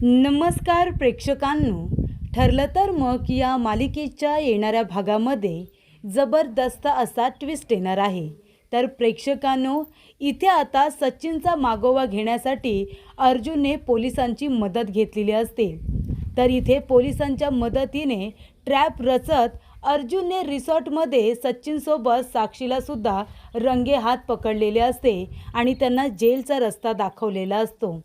नमस्कार प्रेक्षकांनो. ठरलं तर मग या मालिकेच्या येणाऱ्या भागामध्ये जबरदस्त असा ट्विस्ट येणार आहे. तर प्रेक्षकांनो, इथे आता सचिनचा मागोवा घेण्यासाठी अर्जुनने पोलिसांची मदत घेतलेली असते. तर इथे पोलिसांच्या मदतीने ट्रॅप रचत अर्जुनने रिसॉर्टमध्ये सचिनसोबत साक्षीलासुद्धा रंगेहात पकडलेले असते आणि त्यांना जेलचा रस्ता दाखवलेला असतो.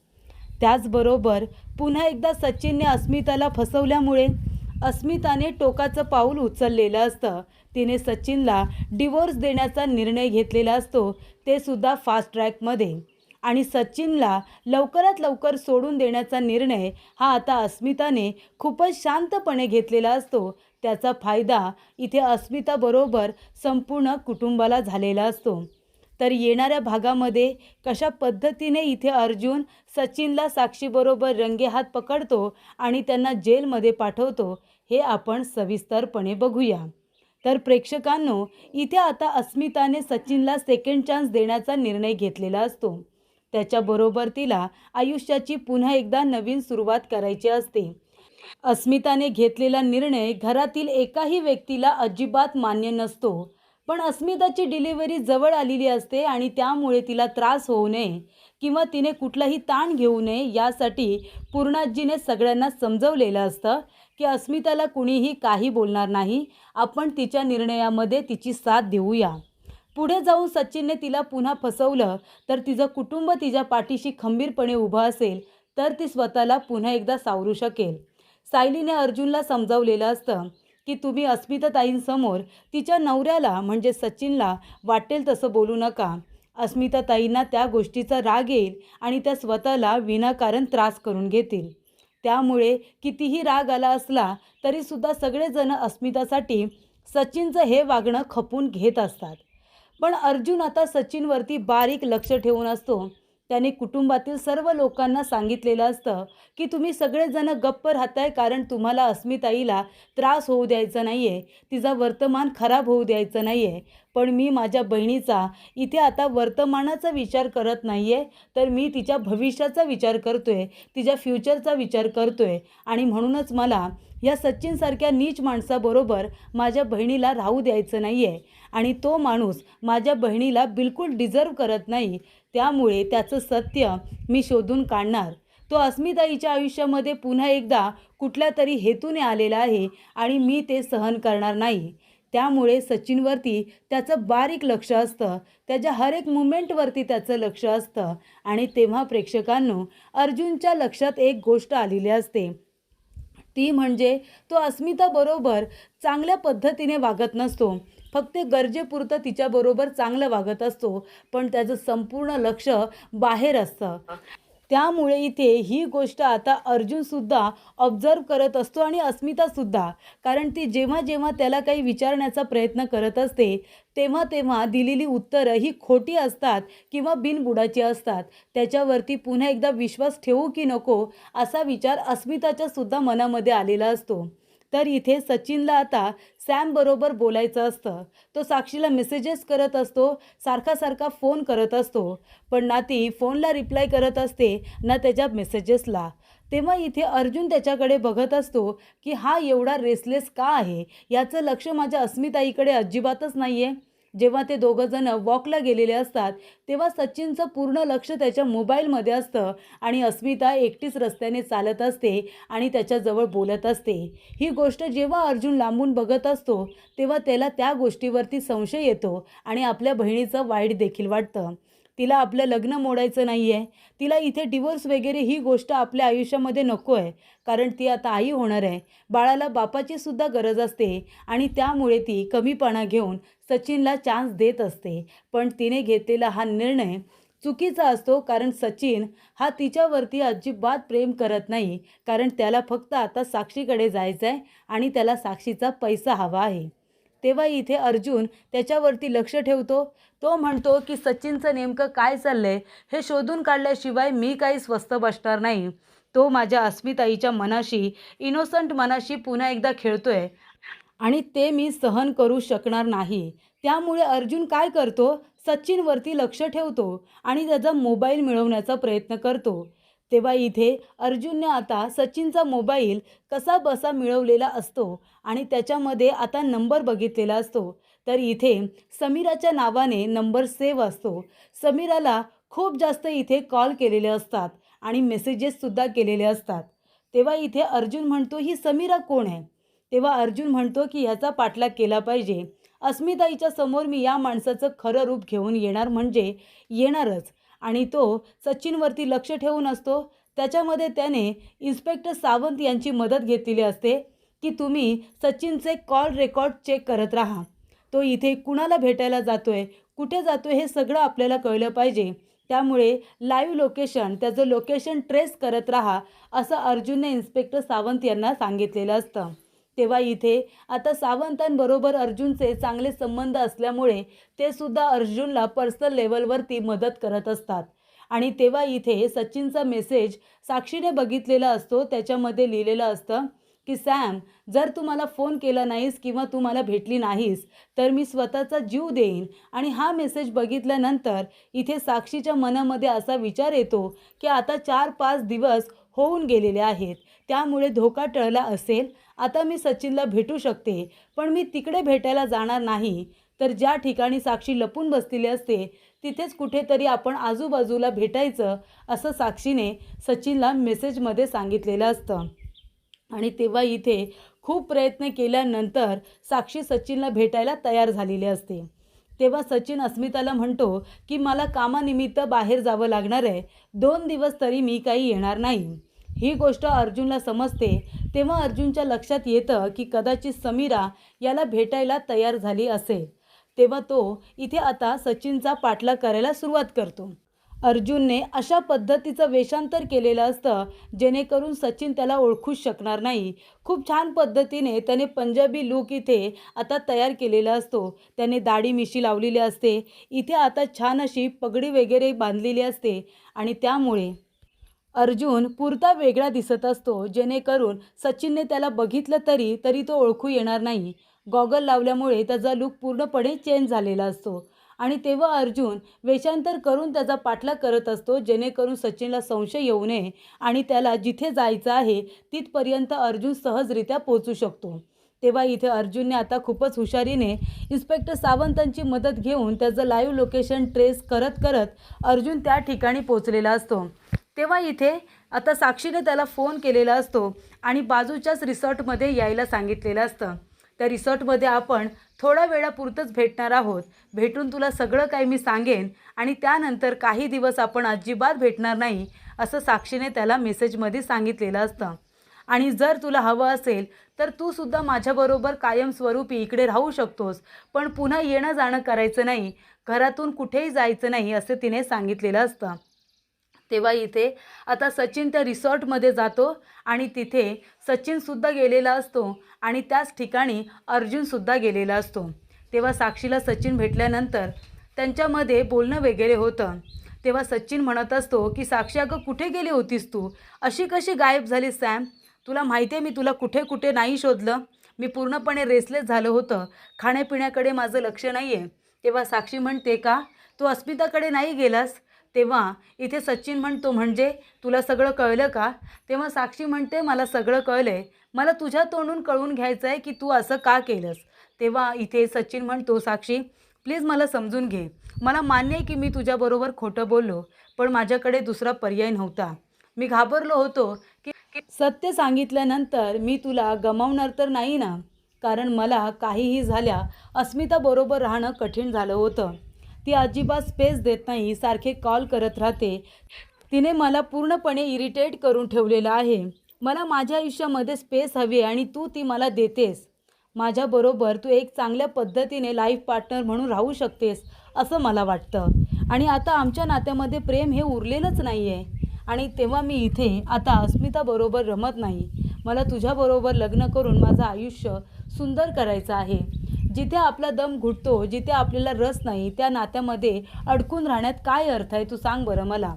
त्याचबरोबर पुन्हा एकदा सचिनने अस्मिताला फसवल्यामुळे अस्मिताने टोकाचं पाऊल उचललेलं असतं. तिने सचिनला डिवोर्स देण्याचा निर्णय घेतलेला असतो, ते सुद्धा फास्ट ट्रॅकमध्ये. आणि सचिनला लवकरात लवकर सोडून देण्याचा निर्णय हा आता अस्मिताने खूपच शांतपणे घेतलेला असतो. त्याचा फायदा इथे अस्मिताबरोबर संपूर्ण कुटुंबाला झालेला असतो. तर येणाऱ्या भागामध्ये कशा पद्धतीने इथे अर्जुन सचिनला साक्षीबरोबर रंगेहात पकडतो आणि त्यांना जेलमध्ये पाठवतो, हे आपण सविस्तरपणे बघूया. तर प्रेक्षकांनो, इथे आता अस्मिताने सचिनला सेकंड चान्स देण्याचा निर्णय घेतलेला असतो. त्याच्याबरोबर तिला आयुष्याची पुन्हा एकदा नवीन सुरुवात करायची असते. अस्मिताने घेतलेला निर्णय घरातील एकाही व्यक्तीला अजिबात मान्य नसतो. पण अस्मिताची डिलिव्हरी जवळ आलेली असते आणि त्यामुळे तिला त्रास होऊ नये किंवा तिने कुठलाही ताण घेऊ नये यासाठी पूर्णाजीने सगळ्यांना समजवलेलं असतं की अस्मिताला कुणीही काही बोलणार नाही, आपण तिच्या निर्णयामध्ये तिची साथ देऊया. पुढे जाऊन सचिनने तिला पुन्हा फसवलं तर तिचं कुटुंब तिच्या पाठीशी खंबीरपणे उभं असेल तर ती स्वतःला पुन्हा एकदा सावरू शकेल. सायलीने अर्जुनला समजावलेलं असतं की तुम्ही अस्मिताताईंसमोर तिच्या नवऱ्याला म्हणजे सचिनला वाटेल तसं बोलू नका. अस्मिताताईंना त्या गोष्टीचा राग येईल आणि त्या स्वतःला विनाकारण त्रास करून घेतील. त्यामुळे कितीही राग आला असला तरीसुद्धा सगळेजण अस्मितासाठी सचिनचं हे वागणं खपून घेत असतात. पण अर्जुन आता सचिनवरती बारीक लक्ष ठेवून असतो. त्याने कुटुंबातील सर्व लोकांना सांगितलेलं असतं की तुम्ही सगळेजण गप्प राहताय कारण तुम्हाला अस्मिताईला त्रास होऊ द्यायचा नाही आहे, तिचा वर्तमान खराब होऊ द्यायचं नाही आहे. पण मी माझ्या बहिणीचा इथे आता वर्तमानाचा विचार करत नाही आहे, तर मी तिच्या भविष्याचा विचार करतो आहे, तिच्या फ्युचरचा विचार करतो आहे. आणि म्हणूनच मला या सचिनसारख्या नीच माणसाबरोबर माझ्या बहिणीला राहू द्यायचं नाही आहे. आणि तो माणूस माझ्या बहिणीला बिलकुल डिझर्व करत नाही. त्यामुळे त्याचं सत्य मी शोधून काढणार. तो अस्मिताईच्या आयुष्यामध्ये पुन्हा एकदा कुठल्या तरी हेतूने आलेला आहे आणि मी ते सहन करणार नाही. त्यामुळे सचिनवरती त्याचं बारीक लक्ष असतं, त्याच्या हर एक मुमेंटवरती त्याचं लक्ष असतं. आणि तेव्हा प्रेक्षकांनो, अर्जुनच्या लक्षात एक गोष्ट आलेली असते, ती म्हणजे तो अस्मिताबरोबर चांगल्या पद्धतीने वागत नसतो, फक्त गरजेपुरतं तिच्याबरोबर चांगलं वागत असतो, पण त्याचं संपूर्ण लक्ष बाहेर असतं. त्यामुळे इथे ही गोष्ट आता अर्जुनसुद्धा ऑब्झर्व करत असतो आणि अस्मितासुद्धा. कारण ती जेव्हा जेव्हा त्याला काही विचारण्याचा प्रयत्न करत असते तेव्हा तेव्हा दिलेली उत्तरं ही खोटी असतात किंवा बिनबुडाची असतात. त्याच्यावरती पुन्हा एकदा विश्वास ठेवू की नको असा विचार अस्मिताच्यासुद्धा मनामध्ये आलेला असतो. तर इथे सचिनला आता सॅमबरोबर बोलायचं असतं. तो साक्षीला मेसेजेस करत असतो, सारखा फोन करत असतो, पण ना ती फोनला रिप्लाय करत असते ना त्याच्या मेसेजेसला. तेव्हा इथे अर्जुन त्याच्याकडे बघत असतो की हा एवढा रेसलेस का आहे, याचं लक्ष माझ्या अस्मिताईकडे अजिबातच नाही आहे. जेव्हा ते दोघंजण वॉकला गेलेले असतात तेव्हा सचिनचं पूर्ण लक्ष त्याच्या मोबाईलमध्ये असतं आणि अस्मिता एकटीच रस्त्याने चालत असते आणि त्याच्याजवळ बोलत असते. ही गोष्ट जेव्हा अर्जुन लांबून बघत असतो तेव्हा त्याला त्या गोष्टीवरती संशय येतो आणि आपल्या बहिणीचं वाईट देखील वाटतं. तिला आपलं लग्न मोडायचं नाही आहे, तिला इथे डिवोर्स वगैरे ही गोष्ट आपल्या आयुष्यामध्ये नको आहे, कारण ती आता आई होणार आहे. बाळाला बापाची सुद्धा गरज असते आणि त्यामुळे ती कमीपणा घेऊन सचिनला चान्स देत असते. पण तिने घेतलेला हा निर्णय चुकीचा असतो, कारण सचिन हा तिच्यावरती अजिबात प्रेम करत नाही, कारण त्याला फक्त आता साक्षीकडे जायचं आहे आणि त्याला साक्षीचा पैसा हवा आहे. तेव्हा इथे अर्जुन त्याच्यावरती लक्ष ठेवतो. तो म्हणतो की सचिनचं नेमकं काय चाललं आहे हे शोधून काढल्याशिवाय मी काही स्वस्थ बसणार नाही. तो माझ्या अस्मिताईच्या मनाशी, इनोसंट मनाशी पुन्हा एकदा खेळतोय आणि ते मी सहन करू शकणार नाही. त्यामुळे अर्जुन काय करतो, सचिनवरती लक्ष ठेवतो आणि त्याचा मोबाईल मिळवण्याचा प्रयत्न करतो. तेव्हा इथे अर्जुनने आता सचिनचा मोबाईल कसा बसा मिळवलेला असतो आणि त्याच्यामध्ये आता नंबर बघितलेला असतो. तर इथे समीराच्या नावाने नंबर सेव्ह असतो. समीराला खूप जास्त इथे कॉल केलेले असतात आणि मेसेजेससुद्धा केलेले असतात. तेव्हा इथे अर्जुन म्हणतो, ही समीरा कोण आहे? तेव्हा अर्जुन म्हणतो की ह्याचा पाठलाग केला पाहिजे. अस्मिताईच्या समोर मी या माणसाचं खरं रूप घेऊन येणार म्हणजे येणारच. आणि तो सचिनवरती लक्ष ठेवून असतो. त्याच्यामध्ये त्याने इन्स्पेक्टर सावंत यांची मदत घेतलेली असते की तुम्ही सचिनचे कॉल रेकॉर्ड चेक करत राहा. तो इथे कुणाला भेटायला जातोय, कुठे जातोय हे सगळं आपल्याला कळलं पाहिजे. त्यामुळे लाईव्ह लोकेशन, त्याचं लोकेशन ट्रेस करत राहा, असं अर्जुनने इन्स्पेक्टर सावंत यांना सांगितलेलं असतं. तेव्हा इथे आता सावंतांबरोबर अर्जुनचे चांगले संबंध असल्यामुळे ते सुद्धा अर्जुनला पर्सनल लेवलवरती मदत करत असतात. आणि तेव्हा इथे सचिनचा मेसेज साक्षीने बघितलेला असतो. त्याच्यामध्ये लिहिलेलं असतं की सॅम, जर तू मला फोन केला नाहीस किंवा तू मला भेटली नाहीस तर मी स्वतःचा जीव देईन. आणि हा मेसेज बघितल्यानंतर इथे साक्षीच्या मनामध्ये असा विचार येतो की आता 4-5 दिवस होऊन गेलेले आहेत, त्यामुळे धोका टळला असेल. आता मी सचिनला भेटू शकते, पण मी तिकडे भेटायला जाणार नाही. तर ज्या ठिकाणी साक्षी लपून बसलेली असते तिथेच कुठेतरी आपण आजूबाजूला भेटायचं, असं साक्षीने सचिनला मेसेजमध्ये सांगितलेलं असतं. आणि तेव्हा इथे खूप प्रयत्न केल्यानंतर साक्षी सचिनला भेटायला तयार झालेली असते. तेव्हा सचिन अस्मिताला म्हणतो की मला कामानिमित्त बाहेर जावं लागणार आहे, 2 दिवस तरी मी काही येणार नाही. ही गोष्ट अर्जुनला समजते. तेव्हा अर्जुनच्या लक्षात येतं की कदाचित समीरा याला भेटायला तयार झाली असेल. तेव्हा तो इथे आता सचिनचा पाठलाग करायला सुरुवात करतो. अर्जुनने अशा पद्धतीचं वेषांतर केलेलं असतं जेणेकरून सचिन त्याला ओळखूच शकणार नाही. खूप छान पद्धतीने त्याने पंजाबी लूक इथे आता तयार केलेला असतो. त्याने दाढी मिशी लावलेली असते. इथे आता छान अशी पगडी वगैरे बांधलेली असते आणि त्यामुळे अर्जुन पुरता वेगळा दिसत असतो, जेणेकरून सचिनने त्याला बघितलं तरी तो ओळखू येणार नाही. गॉगल लावल्यामुळे त्याचा लूक पूर्णपणे चेंज झालेला असतो. आणि तेव्हा अर्जुन वेषांतर करून त्याचा पाठलाग करत असतो, जेणेकरून सचिनला संशय येऊ नये आणि त्याला जिथे जायचं आहे तिथपर्यंत अर्जुन सहजरित्या पोहोचू शकतो. तेव्हा इथे अर्जुनने आता खूपच हुशारीने इन्स्पेक्टर सावंतांची मदत घेऊन त्याचं लाईव्ह लोकेशन ट्रेस करत करत अर्जुन त्या ठिकाणी पोचलेला असतो. तेव्हा इथे आता साक्षीने त्याला फोन केलेला असतो आणि बाजूच्याच रिसॉर्टमध्ये यायला सांगितलेलं असतं. त्या रिसॉर्टमध्ये आपण थोड्या वेळापुरतंच भेटणार आहोत. भेटून तुला सगळं काही मी सांगेन आणि त्यानंतर काही दिवस आपण अजिबात भेटणार नाही, असं साक्षीने त्याला मेसेजमध्ये सांगितलेलं असतं. आणि जर तुला हवं असेल तर तू सुद्धा माझ्याबरोबर कायमस्वरूपी इकडे राहू शकतोस, पण पुन्हा येणं जाणं करायचं नाही, घरातून कुठेही जायचं नाही, असं तिने सांगितलेलं असतं. तेव्हा इथे आता सचिन त्या रिसॉर्टमध्ये जातो आणि तिथे सचिनसुद्धा गेलेला असतो आणि त्याच ठिकाणी अर्जुनसुद्धा गेलेला असतो. तेव्हा साक्षीला सचिन भेटल्यानंतर त्यांच्यामध्ये बोलणं वगैरे होतं. तेव्हा सचिन म्हणत असतो की साक्षी, अगं कुठे गेली होतीस तू? अशी कशी गायब झाली सॅम? तुला माहिती आहे मी तुला कुठे कुठे नाही शोधलं. मी पूर्णपणे रेसलेस झालं होतं. खाण्यापिण्याकडे माझं लक्ष नाही आहे. तेव्हा साक्षी म्हणते, का तू अस्मिताकडे नाही गेलास? तेव्हा इथे सचिन म्हणतो, म्हणजे तुला सगळं कळलं का? तेव्हा साक्षी म्हणते, मला सगळं कळलं आहे. मला तुझ्या तोंडून कळून घ्यायचं आहे की तू असं का केलंस. तेव्हा इथे सचिन म्हणतो, साक्षी प्लीज मला समजून घे. मला मान्य आहे की मी तुझ्याबरोबर खोटं बोललो, पण माझ्याकडे दुसरा पर्याय नव्हता. मी घाबरलो होतो की सत्य सांगितल्यानंतर मी तुला गमावणार तर नाही ना, कारण मला काहीही झाल्या अस्मिताबरोबर राहणं कठीण झालं होतं. ती अजिबात स्पेस देत नाही, सारखे कॉल करत राहते. तिने मला पूर्णपणे इरिटेट करून ठेवलेलं आहे. मला माझ्या आयुष्यामध्ये स्पेस हवी आणि तू ती मला देतेस. माझ्याबरोबर तू एक चांगल्या पद्धतीने लाईफ पार्टनर म्हणून राहू शकतेस असं मला वाटतं. आणि आता आमच्या नात्यामध्ये प्रेम हे उरलेलंच नाही आहे. आणि तेव्हा मी इथे आता अस्मिताबरोबर रमत नाही. मला तुझ्याबरोबर लग्न करून माझं आयुष्य सुंदर करायचं आहे. जिथे आपला दम घुटतो, जिथे आपल्याला रस नाही, त्या नात्यामध्ये अडकून राहण्यात काय अर्थ आहे, तू सांग बरं मला.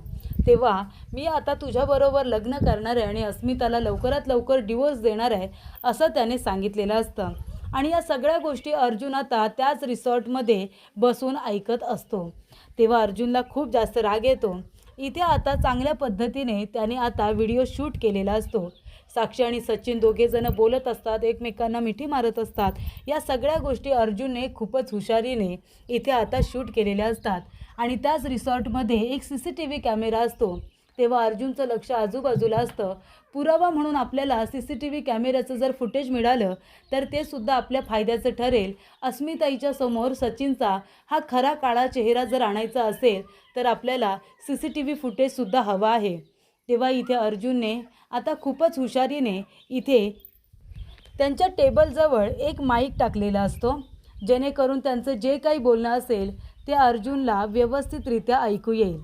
तेव्हा मी आता तुझ्याबरोबर लग्न करणार आहे आणि अस्मिताला लवकरात लवकर डिवोर्स देणार आहे, असं त्याने सांगितलेलं असतं. आणि या सगळ्या गोष्टी अर्जुन आता त्याच रिसॉर्टमध्ये बसून ऐकत असतो. तेव्हा अर्जुनला खूप जास्त राग येतो. इथे आता चांगल्या पद्धतीने त्याने आता व्हिडिओ शूट केलेला असतो. साक्षी आणि सचिन दोघेजण बोलत असतात, एकमेकांना मिठी मारत असतात. या सगळ्या गोष्टी अर्जुनने खूपच हुशारीने इथे आता शूट केलेल्या असतात. आणि त्याच रिसॉर्टमध्ये एक CCTV कॅमेरा असतो. तेव्हा अर्जुनचं लक्ष आजूबाजूला असतं. पुरावा म्हणून आपल्याला CCTV कॅमेऱ्याचं जर फुटेज मिळालं तर ते सुद्धा आपल्या फायद्याचं ठरेल. अस्मिताईच्या समोर सचिनचा हा खरा काळा चेहरा जर आणायचा असेल तर आपल्याला CCTV फुटेजसुद्धा हवा आहे. तेव्हा इथे अर्जुनने आता खूपच हुशारीने इथे त्यांच्या टेबलजवळ एक माईक टाकलेला असतो, जेणेकरून त्यांचं जे काही बोलणं असेल ते अर्जुनला व्यवस्थितरित्या ऐकू येईल.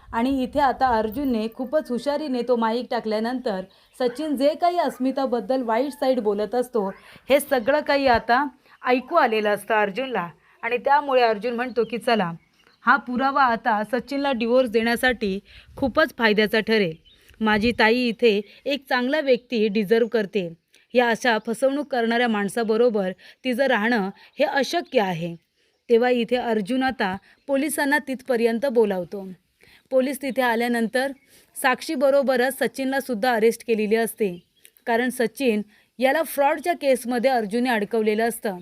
आणि इथे आता अर्जुनने खूपच हुशारीने तो माईक टाकल्यानंतर सचिन जे काही अस्मिताबद्दल वाईट साईड बोलत असतो हे सगळं काही आता ऐकू आलेलं असतं अर्जुनला. आणि त्यामुळे अर्जुन म्हणतो की चला, हा पुरावा आता सचिनला डिवोर्स देण्यासाठी खूपच फायद्याचा ठरेल. माझी ताई इथे एक चांगला व्यक्ती डिझर्व करते. या अशा फसवणूक करणाऱ्या माणसाबरोबर तिचं राहणं हे अशक्य आहे. तेव्हा इथे अर्जुन आता पोलिसांना तिथपर्यंत बोलावतो. पोलीस तिथे आल्यानंतर साक्षीबरोबरच सचिनलासुद्धा अरेस्ट केलेली असते. कारण सचिन याला फ्रॉडच्या केसमध्ये अर्जुनने अडकवलेलं असतं.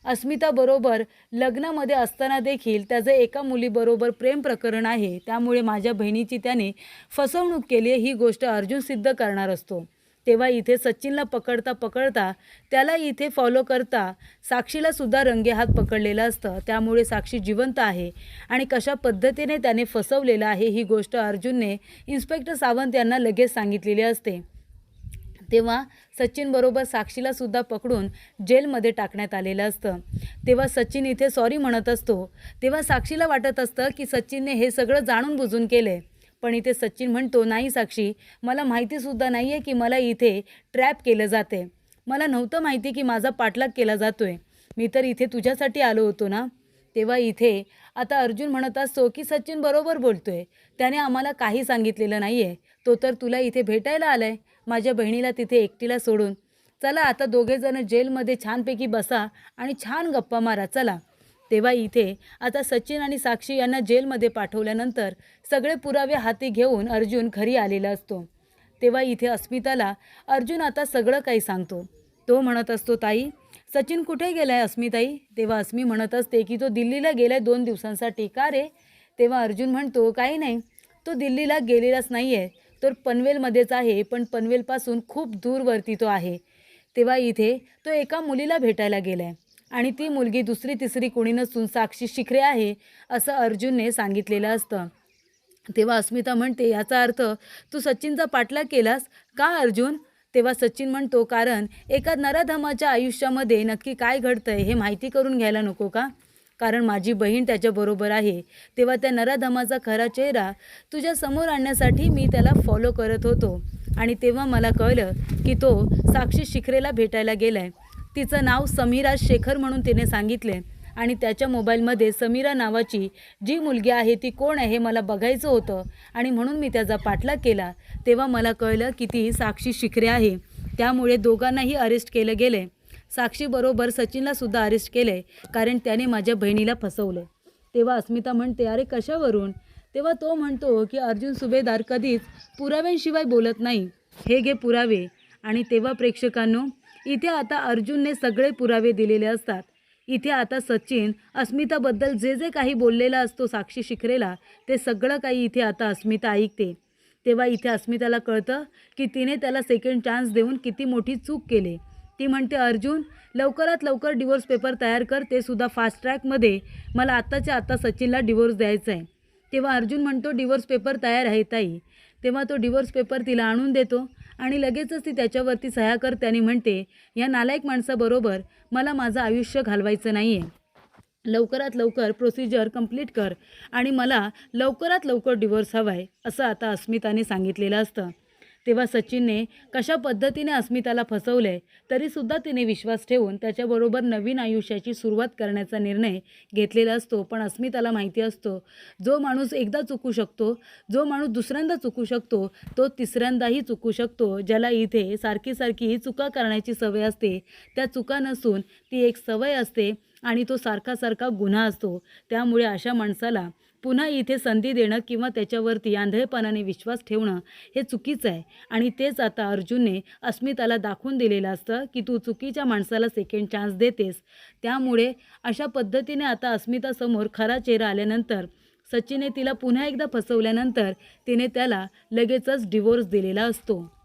अस्मिताबरोबर लग्नामध्ये असताना देखील त्याचं एका मुलीबरोबर प्रेम प्रकरण आहे. त्यामुळे माझ्या बहिणीची त्याने फसवणूक केली ही गोष्ट अर्जुन सिद्ध करणार असतो. तेव्हा इथे सचिनला पकडता पकडता त्याला इथे फॉलो करता साक्षीलासुद्धा रंगेहात पकडलेलं असतं. त्यामुळे साक्षी जिवंत आहे आणि कशा पद्धतीने त्याने फसवलेलं आहे ही गोष्ट अर्जुनने इन्स्पेक्टर सावंत यांना लगेच सांगितलेली असते. तेव्हा सचिनबरोबर साक्षीलासुद्धा पकडून जेलमध्ये टाकण्यात आलेलं असतं. तेव्हा सचिन इथे सॉरी म्हणत असतो. तेव्हा साक्षीला वाटत असतं की सचिनने हे सगळं जाणून बुजून केलं आहे. पण इथे सचिन म्हणतो, नाही साक्षी, मला माहितीसुद्धा नाही आहे की मला इथे ट्रॅप केलं जाते. मला नव्हतं माहिती की माझा पाठलाग केला जातो आहे. मी तर इथे तुझ्यासाठी आलो होतो ना. तेव्हा इथे आता अर्जुन म्हणत असतो की सचिन बरोबर बोलतो आहे. त्याने आम्हाला काही सांगितलेलं नाही आहे. तो तर तुला इथे भेटायला आला आहे, माझ्या बहिणीला तिथे एकटीला सोडून. चला आता दोघेजण जेलमध्ये छानपैकी बसा आणि छान गप्पा मारा चला. तेव्हा इथे आता सचिन आणि साक्षी यांना जेलमध्ये पाठवल्यानंतर सगळे पुरावे हाती घेऊन अर्जुन घरी आलेला असतो. तेव्हा इथे अस्मिताला अर्जुन आता सगळं काही सांगतो. तो म्हणत असतो, ताई सचिन कुठे गेला आहे अस्मिताई? तेव्हा अस्मी म्हणत असते की तो दिल्लीला गेला आहे 2 दिवसांसाठी. का रे? तेव्हा अर्जुन म्हणतो, काही नाही, तो दिल्लीला गेलेलाच नाही आहे, तो पनवेलमध्येच आहे, पण पनवेलपासून खूप दूरवरती तो आहे. तेव्हा इथे तो एका मुलीला भेटायला गेला आहे आणि ती मुलगी दुसरी तिसरी कोणी नसून साक्षी शिखरे आहे असं अर्जुनने सांगितलेलं असतं. तेव्हा अस्मिता म्हणते, याचा अर्थ तू सचिनचा पाठलाग केलास का अर्जुन? तेव्हा सचिन म्हणतो, कारण एका नराधमाच्या आयुष्यामध्ये नक्की काय घडतंय हे माहिती करून घ्यायला नको का? कारण माझी बहीण त्याच्याबरोबर आहे. तेव्हा त्या नराधमाचा खरा चेहरा तुझ्या समोर आणण्यासाठी मी त्याला फॉलो करत होतो आणि तेव्हा मला कळलं की तो साक्षी शिखरेला भेटायला गेला आहे. तिचं नाव समीरा शेखर म्हणून तिने सांगितले आणि त्याच्या मोबाईलमध्ये समीरा नावाची जी मुलगी आहे ती कोण आहे हे मला बघायचं होतं आणि म्हणून मी त्याचा पाठलाग केला. तेव्हा मला कळलं की ती साक्षी शिखरे आहे. त्यामुळे दोघांनाही अरेस्ट केलं गेले. साक्षीबरोबर सचिनलासुद्धा अरेस्ट केले कारण त्याने माझ्या बहिणीला फसवलं. तेव्हा अस्मिता म्हणते, अरे कशावरून? तेव्हा तो म्हणतो की अर्जुन सुभेदार कधीच पुराव्यांशिवाय बोलत नाही, हे घे पुरावे. आणि तेव्हा प्रेक्षकांनो, इथे आता अर्जुनने सगळे पुरावे दिलेले असतात. इथे आता सचिन अस्मिताबद्दल जे जे काही बोललेला असतो साक्षी शिखरेला ते सगळं काही इथे आता अस्मिता ऐकते. तेव्हा इथे अस्मिताला कळतं की तिने त्याला सेकंड चान्स देऊन किती मोठी चूक केली. ती म्हणते, अर्जुन लवकरात लवकर डिवोर्स पेपर तयार कर, ते सुद्धा फास्ट ट्रॅकमध्ये. मला आत्ताच्या आत्ता सचिनला डिवोर्स द्यायचा आहे. तेव्हा अर्जुन म्हणतो, डिवोर्स पेपर तयार आहे ताई. तेव्हा तो डिवोर्स पेपर तिला आणून देतो आणि लगेचच ती त्याच्यावरती सह्या करते आणि म्हणते, या नालायक माणसाबरोबर मला माझं आयुष्य घालवायचं नाही आहे. लवकरात लवकर प्रोसिजर कंप्लीट कर आणि मला लवकरात लवकर डिवोर्स हवा आहे, असं आता अस्मिताने सांगितलेलं असतं. तेव्हा सचिनने कशा पद्धतीने अस्मिताला फसवले तरीसुद्धा तिने विश्वास ठेवून त्याच्याबरोबर नवीन आयुष्याची सुरुवात करण्याचा निर्णय घेतलेला असतो. पण अस्मिताला माहिती असतो, जो माणूस एकदा चुकू शकतो, जो माणूस दुसऱ्यांदा चुकू शकतो, तो तिसऱ्यांदाही चुकू शकतो. ज्याला इथे सारखी सारखी चुका करण्याची सवय असते, त्या चुका नसून ती एक सवय असते आणि तो सारखा सारखा गुन्हा असतो. त्यामुळे अशा माणसाला पुन्हा इथे संधी देणं किंवा त्याच्यावरती आंधळेपणाने विश्वास ठेवणं हे चुकीचं आहे. आणि तेच आता अर्जुनने अस्मिताला दाखवून दिलेलं असतं की तू चुकीच्या माणसाला सेकंड चान्स देतेस. त्यामुळे अशा पद्धतीने आता अस्मितासमोर खरा चेहरा आल्यानंतर सचिनने तिला पुन्हा एकदा फसवल्यानंतर तिने त्याला लगेचच डिवोर्स दिलेला असतो.